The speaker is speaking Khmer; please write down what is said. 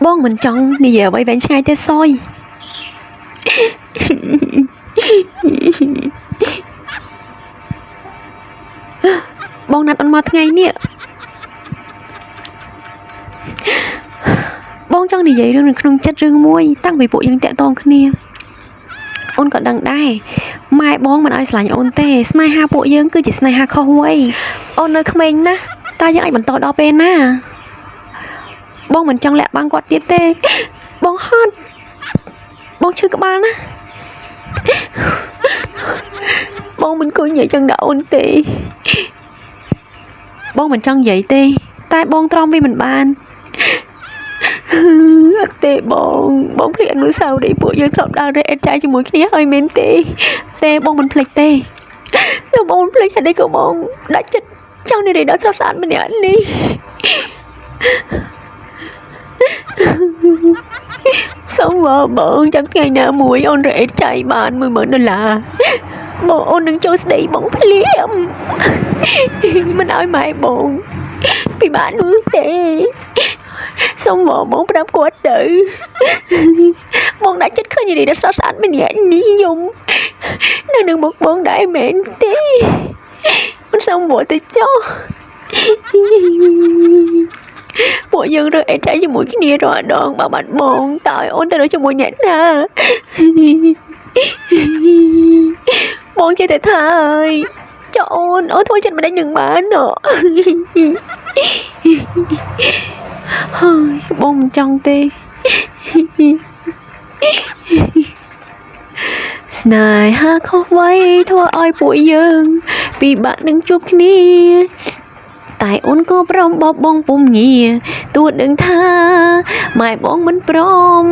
បងមិនចង់និយាយអ្វីវែងឆ្ងាយទេសុយបងណាត់អូនមកថ្ងៃនេះបងចង់និយាយរឿងនៅក្នុងចិត្តរឿងមួយតាំងពីពួកយើងតាក់ទងគ្នាអូនក៏ដឹងដែរម៉ែបងមិនឲ្យស្រឡាញ់អូនទេស្នេហាពួកយើងគឺជាស្នេហាខុសមួយអូននៅក្មេងណាស់តើយើងអាចបន្តដល់ពេលណាបងមិនចង់លាក់បាំងគាត់ទៀតទេបងហត់បងឈឺក្បាលណាបងមិនគួរនិយាយចឹងដល់អូនទេបងមិនចង់និយាយទេតែបងទ្រាំវាមិនបានអត់ទេបងភ្លេចអនុស្សាវរីយ៍ពួកយើងធ្លាប់ដើររែកអេតចាយជាមួយគ្នាហើយមែនទេបងមិនភ្លេចទេតែបងមិនភ្លេចហើយក៏បងដាច់ចិត្តចង់និយាយដល់ស្រាប់ស្អាតម្នាក់នេះសូមបងចាំថ្ងៃណាមួយអូនរែកអេតចាយបាន$10000បងអូននឹងចូលស្ដីបងភ្លាមមិនឲ្យម៉ែបងពិបាកនោះទេសូមបងប្រាប់គាត់ទៅបងដាច់ចិត្តឃើញរីដល់ស្រស់ស្អាតម្នាក់នេះយំនៅនឹងមុខបងដែរមែនទេមិនសូមមកទៅចុះពួកយើងរើអេតចាយជាមួយគ្នារាល់ដងបើបាត់បងតើឲ្យអូនទៅជាមួយអ្នកណាបងចេះតែថាហើយចុះអូនធ្វើចិត្តមិនដេញនឹងបានហើយបងមិនចង់ទេស្នេហាខុសវ័យធ្វើឲ្យពួកយើងពិបាកនឹងជួបគ្នាតែអូនក៏ព្រមបបបងពុំងារទោះដឹងថាម៉ែបងមិនព្រម